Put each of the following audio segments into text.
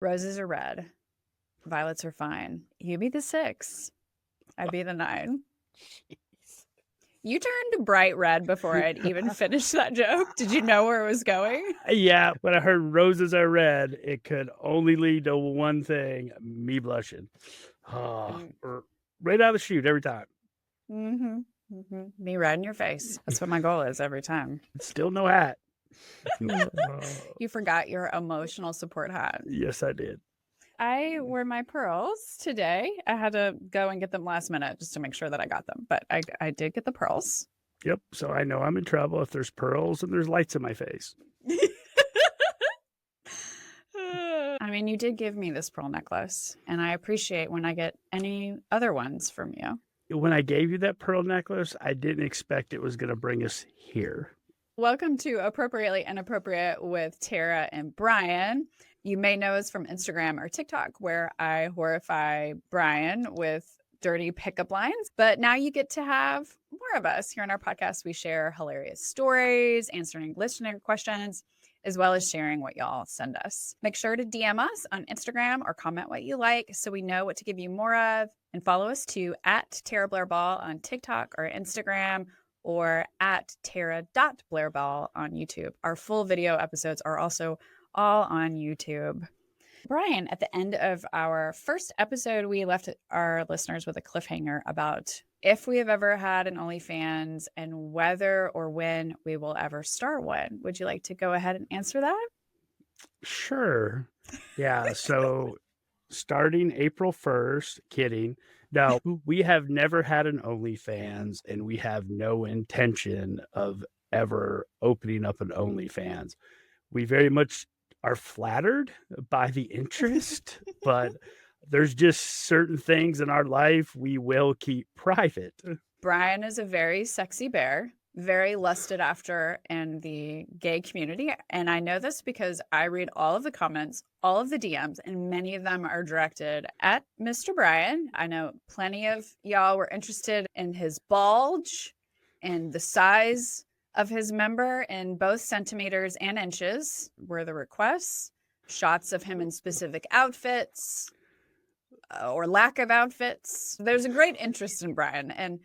Roses are red. Violets are fine. You be the 6. I'd be the 9. Jeez. You turned bright red before I'd even finished that joke. Did you know where it was going? Yeah, when I heard roses are red, it could only lead to one thing, me blushing. Right out of the chute every time. Me red in your face. That's what my goal is every time. Still no hat. You forgot your emotional support hat. Yes, I did. I wore my pearls today. I had to go and get them last minute just to make sure that I got them, but I did get the pearls. Yep. So I know I'm in trouble if there's pearls and there's lights in my face. I mean, you did give me this pearl necklace, and I appreciate when I get any other ones from you. When I gave you that pearl necklace, I didn't expect it was going to bring us here. Welcome to Appropriately Inappropriate with Tara and Brian. You may know us from Instagram or TikTok, where I horrify Brian with dirty pickup lines. But now you get to have more of us here on our podcast. We share hilarious stories, answering listener questions, as well as sharing what y'all send us. Make sure to DM us on Instagram or comment what you like so we know what to give you more of. And follow us too at Tara Blairball on TikTok or Instagram, or at Tara.Blairball on YouTube. Our full video episodes are also all on YouTube. Brian, at the end of our first episode, we left our listeners with a cliffhanger about if we have ever had an OnlyFans and whether or when we will ever start one. Would you like to go ahead and answer that? Sure. Yeah. So starting April 1st, kidding. No, we have never had an OnlyFans, and we have no intention of ever opening up an OnlyFans. We very much are flattered by the interest, but there's just certain things in our life we will keep private. Brian is a very sexy bear, very lusted after in the gay community. And I know this because I read all of the comments, all of the DMs, and many of them are directed at Mr. Brian. I know plenty of y'all were interested in his bulge and the size of his member in both centimeters and inches were the requests. Shots of him in specific outfits or lack of outfits. There's a great interest in Brian. And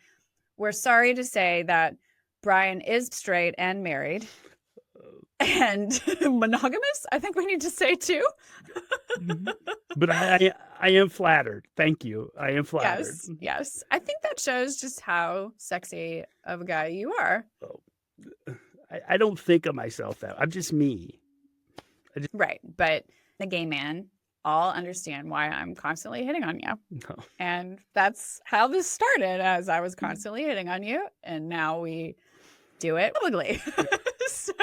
we're sorry to say that Brian is straight and married and monogamous, I think we need to say too. But I am flattered. Thank you. I am flattered. Yes. I think that shows just how sexy of a guy you are. I don't think of myself that. I'm just me. Right. But the gay man all understand why I'm constantly hitting on you. No. And that's how this started, as I was constantly hitting on you. And now we do it publicly. So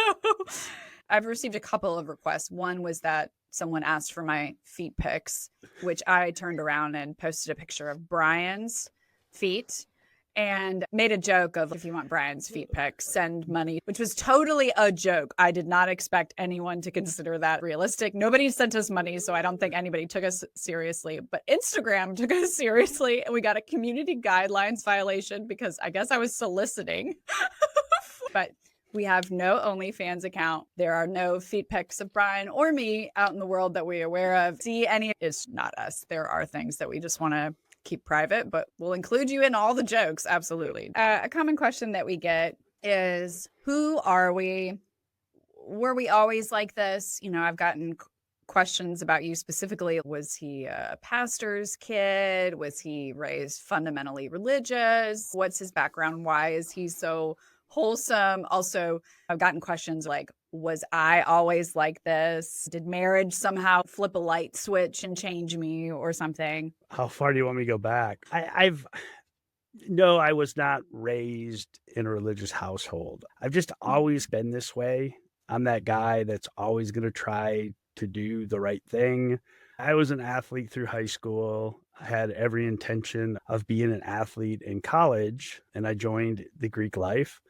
I've received a couple of requests. One was that someone asked for my feet pics, which I turned around and posted a picture of Brian's feet and made a joke of, if you want Brian's feet pics, send money, which was totally a joke. I did not expect anyone to consider that realistic. Nobody sent us money, so I don't think anybody took us seriously. But Instagram took us seriously, and we got a community guidelines violation because I guess I was soliciting. But we have no OnlyFans account. There are no feet pics of Brian or me out in the world that we're aware of. See any, it's not us. There are things that we just want to keep private, but we'll include you in all the jokes. Absolutely. A common question that we get is, who are we? Were we always like this? You know, I've gotten questions about you specifically. Was he a pastor's kid? Was he raised fundamentally religious? What's his background? Why is he so wholesome? Also, I've gotten questions like, was I always like this? Did marriage somehow flip a light switch and change me or something? How far do you want me to go back? No, I was not raised in a religious household. I've just always been this way. I'm that guy that's always going to try to do the right thing. I was an athlete through high school. I had every intention of being an athlete in college, and I joined the Greek life.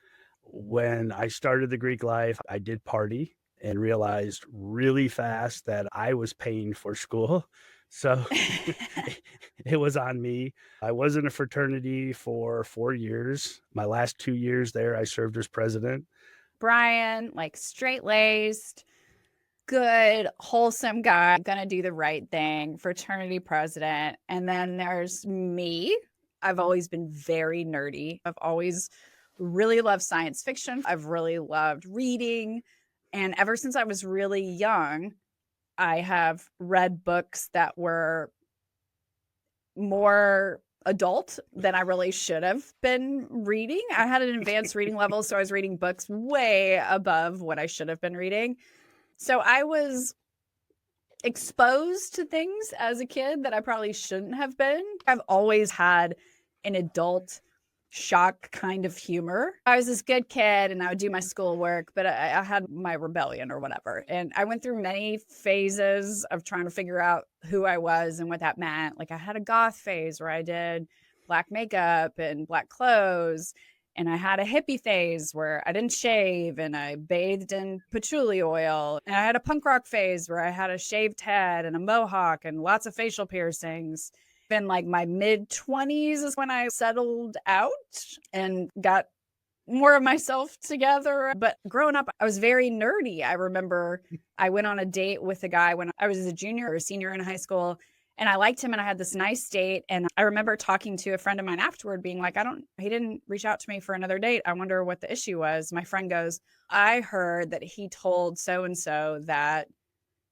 When I started the Greek life, I did party and realized really fast that I was paying for school. So it was on me. I was in a fraternity for 4 years. My last 2 years there, I served as president. Brian, like straight-laced, good, wholesome guy, gonna do the right thing, fraternity president. And then there's me. I've always been very nerdy. I've always really loved science fiction. I've really loved reading. And ever since I was really young, I have read books that were more adult than I really should have been reading. I had an advanced reading level, so I was reading books way above what I should have been reading. So I was exposed to things as a kid that I probably shouldn't have been. I've always had an adult shock kind of humor. I was this good kid and I would do my schoolwork, but I had my rebellion or whatever. And I went through many phases of trying to figure out who I was and what that meant. Like I had a goth phase where I did black makeup and black clothes. And I had a hippie phase where I didn't shave and I bathed in patchouli oil. And I had a punk rock phase where I had a shaved head and a mohawk and lots of facial piercings. In like my mid-20s is when I settled out and got more of myself together. But growing up, I was very nerdy. I remember I went on a date with a guy when I was a junior or a senior in high school, and I liked him and I had this nice date. And I remember talking to a friend of mine afterward being like, he didn't reach out to me for another date. I wonder what the issue was. My friend goes, I heard that he told so-and-so that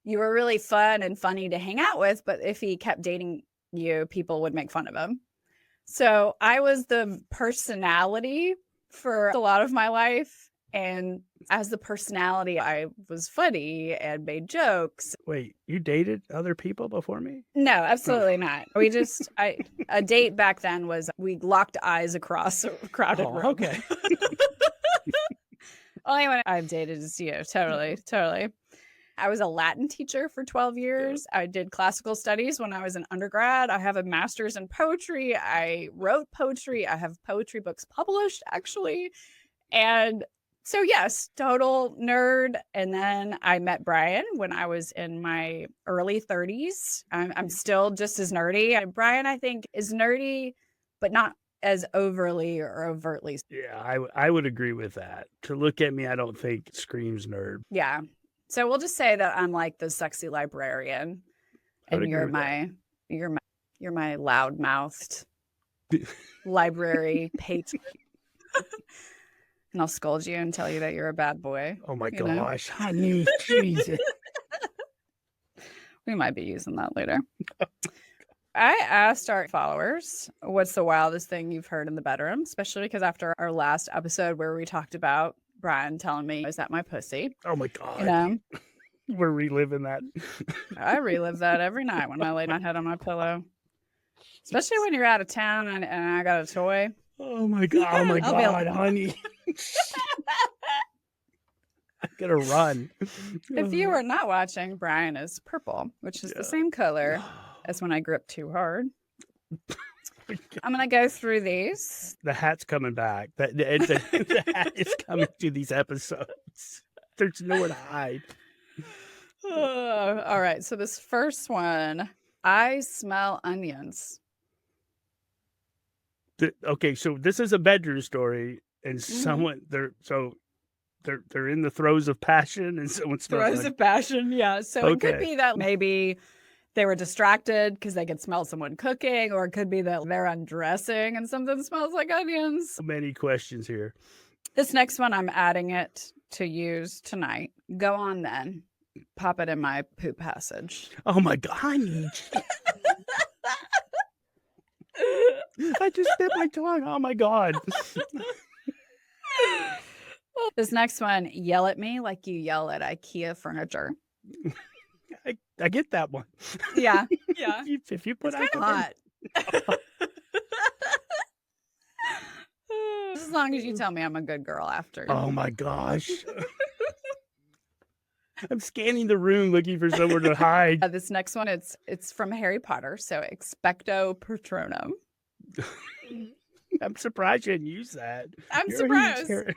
you were really fun and funny to hang out with, but if he kept dating you, people would make fun of him. So I was the personality for a lot of my life. And as the personality, I was funny and made jokes. Wait, you dated other people before me? No, absolutely not. A date back then was we locked eyes across a crowded room. Okay. Only one I've dated is you. Totally. I was a Latin teacher for 12 years. I did classical studies when I was an undergrad. I have a master's in poetry. I wrote poetry. I have poetry books published, actually. And so, yes, total nerd. And then I met Brian when I was in my early 30s. I'm still just as nerdy. Brian, I think, is nerdy, but not as overly or overtly. Yeah, I would agree with that. To look at me, I don't think screams nerd. Yeah. So we'll just say that I'm like the sexy librarian, and you're my loud-mouthed library patron. And I'll scold you and tell you that you're a bad boy. Oh my gosh, honey, Jesus. We might be using that later. I asked our followers, what's the wildest thing you've heard in the bedroom? Especially because after our last episode where we talked about Brian telling me, is that my pussy? Oh my God. You know? We're reliving that. I relive that every night when I lay my head on my pillow. Especially when you're out of town and I got a toy. Oh my God, honey. I'm gonna run. If you are not watching, Brian is purple, which is the same color as when I grip too hard. I'm going to go through these. The hat's coming back. The hat is coming to these episodes. There's nowhere to hide. All right. So this first one, I smell onions. Okay. So this is a bedroom story, and someone they're in the throes of passion, and someone smells throes of passion. Yeah. So it could be that maybe they were distracted because they could smell someone cooking, or it could be that they're undressing and something smells like onions. So many questions here. This next one, I'm adding it to use tonight. Go on then. Pop it in my poop passage. Oh my God. I just bit my tongue. Oh my God. This next one, yell at me like you yell at IKEA furniture. I get that one. Yeah. If you put it's hot. As long as you tell me I'm a good girl after. Oh my gosh. I'm scanning the room looking for somewhere to hide. This next one, it's from Harry Potter, so expecto patronum. I'm surprised you didn't use that. You're surprised.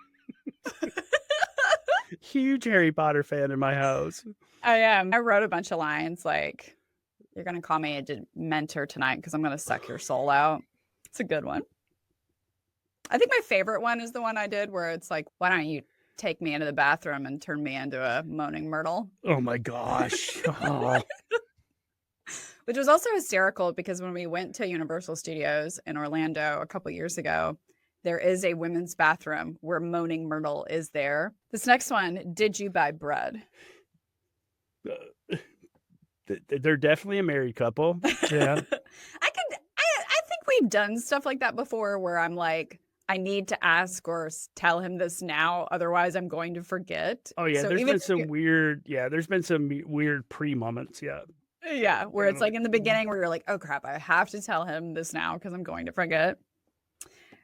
Huge Harry Potter fan in my house. I am. I wrote a bunch of lines like, you're going to call me a dementor tonight because I'm going to suck your soul out. It's a good one. I think my favorite one is the one I did where it's like, why don't you take me into the bathroom and turn me into a moaning myrtle. Oh my gosh. Oh. Which was also hysterical because when we went to Universal Studios in Orlando a couple years ago, there is a women's bathroom where moaning myrtle is there. This next one, did you buy bread? They're definitely a married couple. Yeah. I think we've done stuff like that before where I'm like, I need to ask or tell him this now, otherwise I'm going to forget. Oh yeah, So there's even been some weird, there's been some weird pre-moments, yeah. Yeah, where it's like in the beginning where you're like, oh crap, I have to tell him this now because I'm going to forget.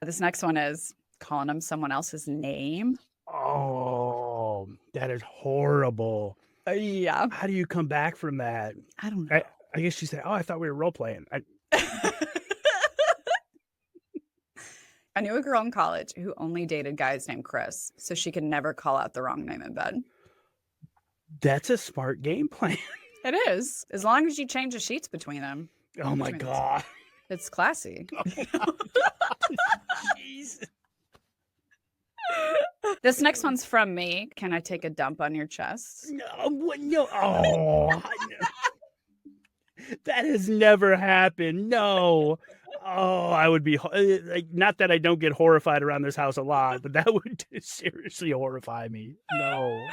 This next one is calling him someone else's name. Oh, that is horrible. Yeah. How do you come back from that? I don't know. I guess you say, oh, I thought we were role playing. I knew a girl in college who only dated guys named Chris, so she could never call out the wrong name in bed. That's a smart game plan. It is, as long as you change the sheets between them. Oh my God. It's classy. Oh Jeez. This next one's from me. Can I take a dump on your chest? No. Oh, that has never happened. No. Oh, I would be like, not that I don't get horrified around this house a lot, but that would seriously horrify me. No.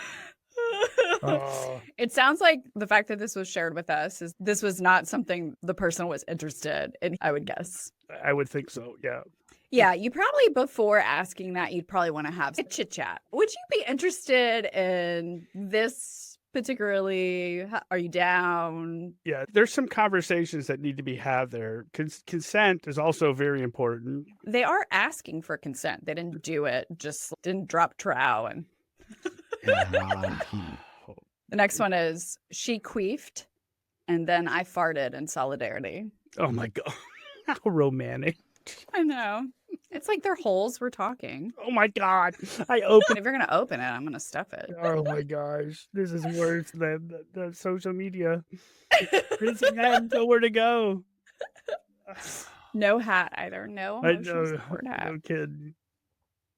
Oh. It sounds like the fact that this was shared with us is this was not something the person was interested in, I would guess. I would think so, yeah. Yeah, you probably, before asking that, you'd probably want to have a chit chat. Would you be interested in this particularly? Are you down? Yeah, there's some conversations that need to be had there. Consent is also very important. They are asking for consent. They didn't do it, just didn't drop trow. And the next one is, she queefed, and then I farted in solidarity. Oh my God. How romantic. I know. It's like their holes were talking. Oh my God. I opened. If you're going to open it, I'm going to stuff it. Oh my gosh. This is worse than the social media. This has nowhere to go. No hat either. No emotional support hat. No kidding.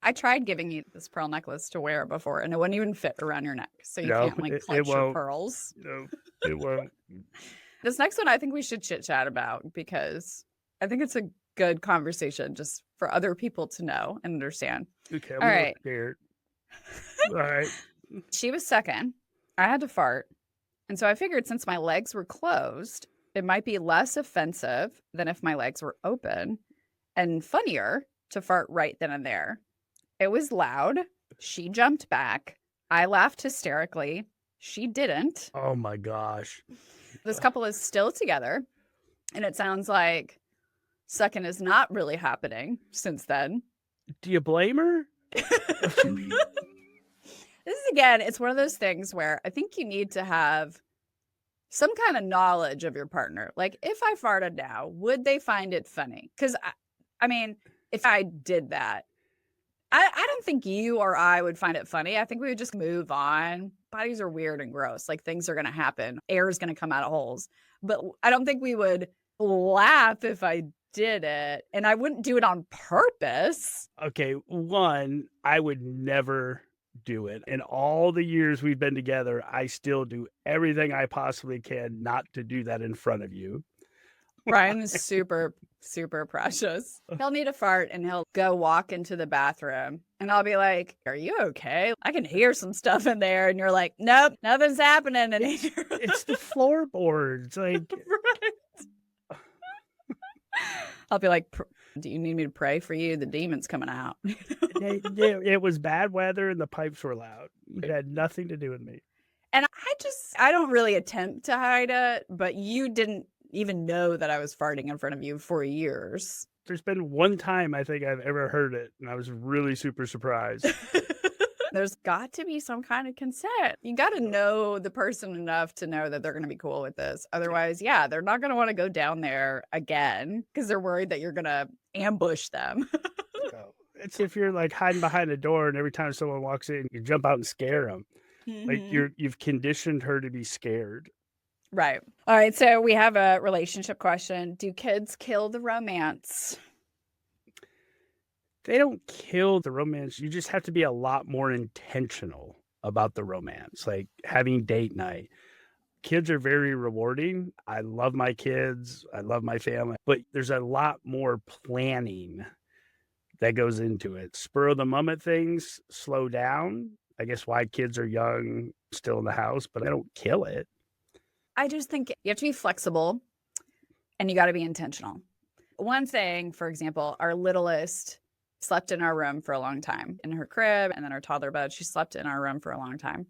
I tried giving you this pearl necklace to wear before, and it wouldn't even fit around your neck. So you can't like clench your pearls. No, it won't. This next one I think we should chit chat about because I think it's a good conversation just for other people to know and understand. Okay, I'm all right. Scared. All right. She was second. I had to fart. And so I figured since my legs were closed, it might be less offensive than if my legs were open and funnier to fart right then and there. It was loud. She jumped back. I laughed hysterically. She didn't. Oh my gosh. This couple is still together. And it sounds like sucking is not really happening since then. Do you blame her? This is, again, it's one of those things where I think you need to have some kind of knowledge of your partner. Like, if I farted now, would they find it funny? Because, I mean, if I did that, I don't think you or I would find it funny. I think we would just move on. Bodies are weird and gross. Like, things are going to happen. Air is going to come out of holes. But I don't think we would laugh if I did it. And I wouldn't do it on purpose. Okay, one, I would never do it. In all the years we've been together, I still do everything I possibly can not to do that in front of you. Ryan is super, super precious. He'll need a fart and he'll go walk into the bathroom and I'll be like, are you okay? I can hear some stuff in there. And you're like, nope, nothing's happening in here. It's the floorboards. Like, right. I'll be like, do you need me to pray for you? The demon's coming out. It was bad weather and the pipes were loud. It had nothing to do with me. And I don't really attempt to hide it, but you didn't even know that I was farting in front of you for years. There's been one time I think I've ever heard it, and I was really super surprised. There's got to be some kind of consent. You got to know the person enough to know that they're going to be cool with this. Otherwise, yeah, they're not going to want to go down there again because they're worried that you're going to ambush them. It's if you're like hiding behind a door and every time someone walks in, you jump out and scare them. Mm-hmm. Like you've conditioned her to be scared. Right. All right. So we have a relationship question. Do kids kill the romance? They don't kill the romance. You just have to be a lot more intentional about the romance, like having date night. Kids are very rewarding. I love my kids. I love my family, but there's a lot more planning that goes into it. Spur of the moment things slow down. I guess why kids are young, still in the house, but I don't kill it. I just think you have to be flexible and you got to be intentional. One thing, for example, our littlest slept in our room for a long time in her crib, and then our toddler bed. She slept in our room for a long time.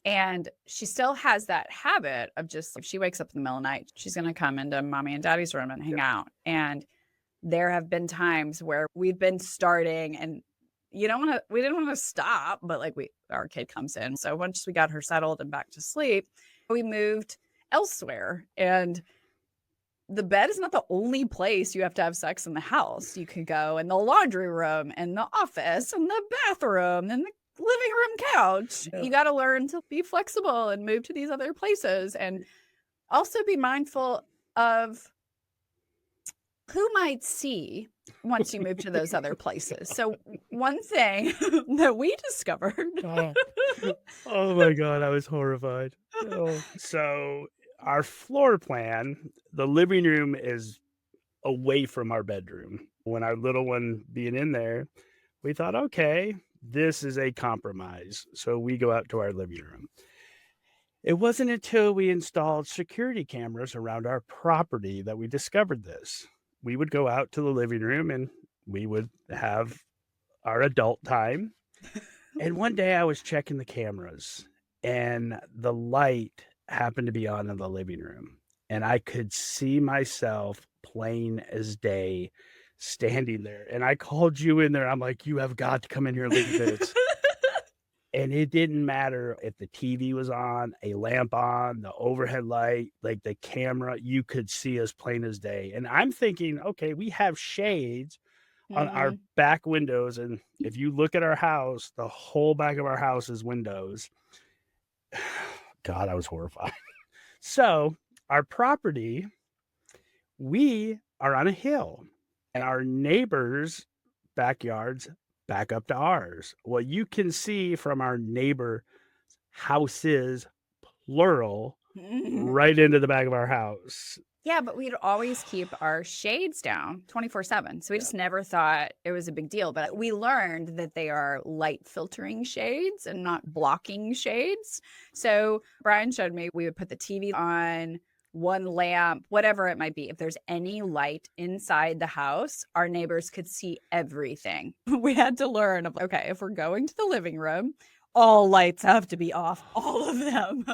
And she still has that habit of just, if she wakes up in the middle of the night, she's going to come into mommy and daddy's room and hang out. And there have been times where we've been starting and we didn't want to stop, but like our kid comes in. So once we got her settled and back to sleep, we moved elsewhere. And the bed is not the only place you have to have sex in the house. You could go in the laundry room and the office and the bathroom and the living room couch. You got to learn to be flexible and move to these other places, and also be mindful of who might see once you move to those other places. So one thing that we discovered. Oh my God, I was horrified. So our floor plan, the living room is away from our bedroom. When our little one being in there, we thought, okay, this is a compromise. So we go out to our living room. It wasn't until we installed security cameras around our property that we discovered this. We would go out to the living room and we would have our adult time. And one day I was checking the cameras and the light happened to be on in the living room. And I could see myself plain as day standing there. And I called you in there. I'm like, you have got to come in here and look at this. And it didn't matter if the TV was on, a lamp on, the overhead light, like the camera, you could see us plain as day. And I'm thinking, okay, we have shades on our back windows. And if you look at our house, the whole back of our house is windows. God, I was horrified. So our property, we are on a hill and our neighbors' backyards back up to ours. Well, you can see from our neighbor houses, plural, right into the back of our house. Yeah, but we'd always keep our shades down 24/7. So we just never thought it was a big deal. But we learned that they are light filtering shades and not blocking shades. So Brian showed me we would put the TV on, one lamp, whatever it might be. If there's any light inside the house, our neighbors could see everything. We had to learn, okay, if we're going to the living room, all lights have to be off, all of them.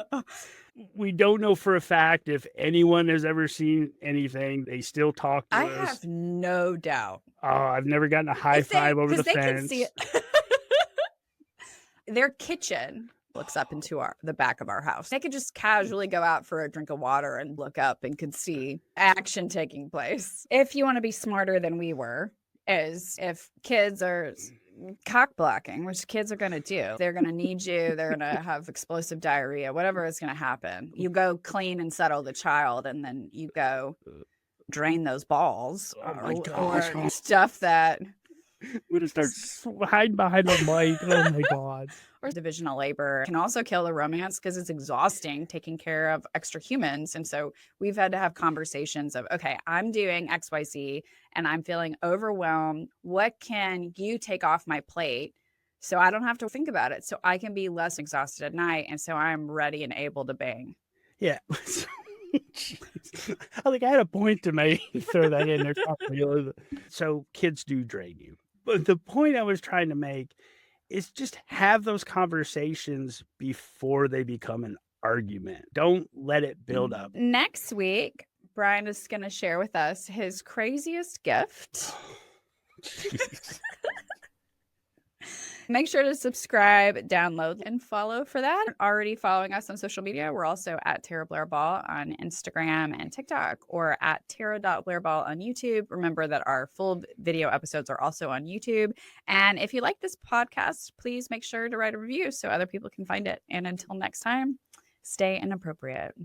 We don't know for a fact if anyone has ever seen anything. They still talk to us. I have no doubt. Oh, I've never gotten a high five over the fence. Can see it. Their kitchen looks up into the back of our house. They could just casually go out for a drink of water and look up and could see action taking place. If you want to be smarter than we were, is if kids are cock blocking, which kids are going to do. They're going to need you. They're going to have explosive diarrhea, whatever is going to happen. You go clean and settle the child, and then you go drain those balls or stuff that. We're going to start hiding behind the mic. Oh my God. Or divisional labor can also kill the romance because it's exhausting taking care of extra humans. And so we've had to have conversations of, okay, I'm doing XYZ and I'm feeling overwhelmed. What can you take off my plate so I don't have to think about it, so I can be less exhausted at night, and so I'm ready and able to bang? Yeah. I think I had a point to make. Throw that in there. So kids do drain you. But the point I was trying to make is just have those conversations before they become an argument. Don't let it build up. Next week, Brian is going to share with us his craziest gift. Make sure to subscribe, download, and follow for that. Already following us on social media, we're also at Tara Blair Ball on Instagram and TikTok, or at Tara.BlairBall on YouTube. Remember that our full video episodes are also on YouTube. And if you like this podcast, please make sure to write a review so other people can find it. And until next time, stay inappropriate.